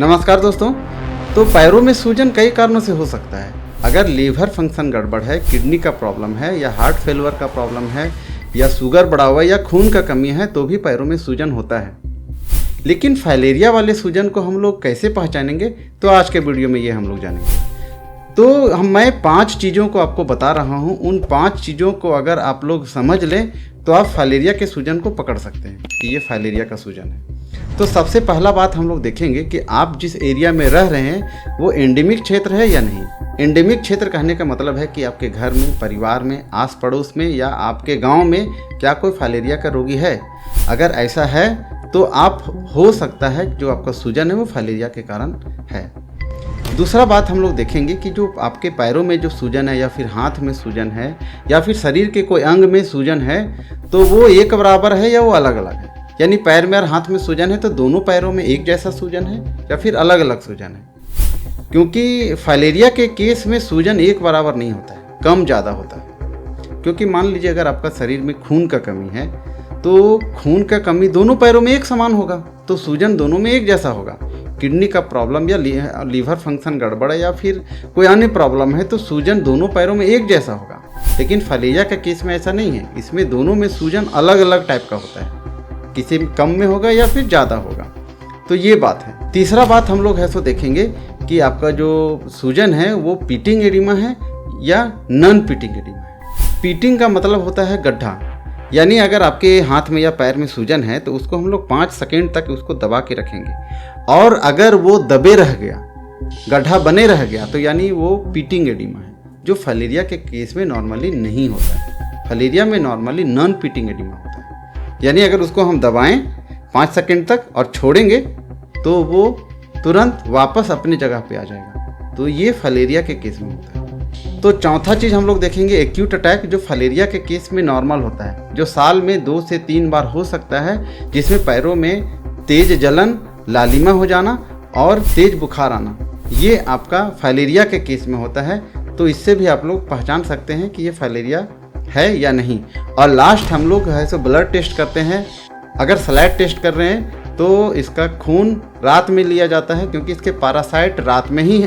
नमस्कार दोस्तों। तो पैरों में सूजन कई कारणों से हो सकता है। अगर लीवर फंक्शन गड़बड़ है, किडनी का प्रॉब्लम है या हार्ट फेलवर का प्रॉब्लम है या शुगर बढ़ा हुआ है या खून का कमी है तो भी पैरों में सूजन होता है। लेकिन फाइलेरिया वाले सूजन को हम लोग कैसे पहचानेंगे, तो आज के वीडियो में ये हम लोग जानेंगे। तो मैं 5 चीज़ों को आपको बता रहा हूँ। उन 5 चीज़ों को अगर आप लोग समझ लें तो आप फाइलेरिया के सूजन को पकड़ सकते हैं कि ये फाइलेरिया का सूजन है। तो सबसे पहला बात हम लोग देखेंगे कि आप जिस एरिया में रह रहे हैं वो एंडेमिक क्षेत्र है या नहीं। एंडेमिक क्षेत्र कहने का मतलब है कि आपके घर में, परिवार में, आस पड़ोस में या आपके गांव में क्या कोई फाइलेरिया का रोगी है। अगर ऐसा है तो आप हो सकता है जो आपका सूजन है वो फाइलेरिया के कारण है। दूसरा बात हम लोग देखेंगे कि जो आपके पैरों में जो सूजन है या फिर हाथ में सूजन है या फिर शरीर के कोई अंग में सूजन है तो वो एक बराबर है या वो अलग अलग है। यानी पैर में और हाथ में सूजन है तो दोनों पैरों में एक जैसा सूजन है या फिर अलग अलग सूजन है। क्योंकि फाइलेरिया के केस में सूजन एक बराबर नहीं होता है, कम ज़्यादा होता है। क्योंकि मान लीजिए अगर आपका शरीर में खून का कमी है तो खून का कमी दोनों पैरों में एक समान होगा तो सूजन दोनों में एक जैसा होगा। किडनी का प्रॉब्लम या लीवर फंक्शन गड़बड़ है या फिर कोई अन्य प्रॉब्लम है तो सूजन दोनों पैरों में एक जैसा होगा। लेकिन फाइलेरिया के केस में ऐसा नहीं है, इसमें दोनों में सूजन अलग अलग टाइप का होता है, किसी में कम में होगा या फिर ज़्यादा होगा। तो ये बात है। तीसरा बात हम लोग है सो देखेंगे कि आपका जो सूजन है वो पीटिंग एडिमा है या नॉन पीटिंग एडिमा है। पीटिंग का मतलब होता है गड्ढा, यानी अगर आपके हाथ में या पैर में सूजन है तो उसको हम लोग 5 सेकेंड तक उसको दबा के रखेंगे और अगर वो दबे रह गया, गड्ढा बने रह गया तो यानी वो पीटिंग एडिमा है, जो फाइलेरिया के केस में नॉर्मली नहीं होता है। फाइलेरिया में नॉर्मली नॉन पीटिंग एडिमा होता है। यानी अगर उसको हम दबाएं 5 सेकेंड तक और छोड़ेंगे तो वो तुरंत वापस अपनी जगह पे आ जाएगा। तो ये फाइलेरिया के केस में होता है। तो चौथा चीज़ हम लोग देखेंगे एक्यूट अटैक, जो फाइलेरिया के केस में नॉर्मल होता है, जो साल में 2 से 3 बार हो सकता है, जिसमें पैरों में तेज जलन, लालिमा हो जाना और तेज बुखार आना। ये आपका फाइलेरिया के केस में होता है। तो इससे भी आप लोग पहचान सकते हैं कि ये फाइलेरिया है या नहीं। और लास्ट हम लोग है सो ब्लड टेस्ट करते हैं। अगर स्लाइड टेस्ट कर रहे हैं तो इसका खून रात में लिया जाता है क्योंकि इसके पैरासाइट रात में ही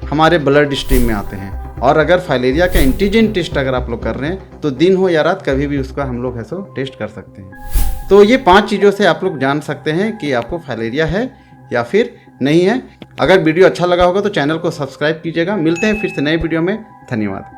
हमारे ब्लड स्ट्रीम में आते हैं। और अगर फाइलेरिया का एंटीजन टेस्ट अगर आप लोग कर रहे हैं तो दिन हो या रात कभी भी उसका हम लोग है सो टेस्ट कर सकते हैं। तो ये 5 चीज़ों से आप लोग जान सकते हैं कि आपको फाइलेरिया है या फिर नहीं है। अगर वीडियो अच्छा लगा होगा तो चैनल को सब्सक्राइब कीजिएगा। मिलते हैं फिर से नए वीडियो में। धन्यवाद।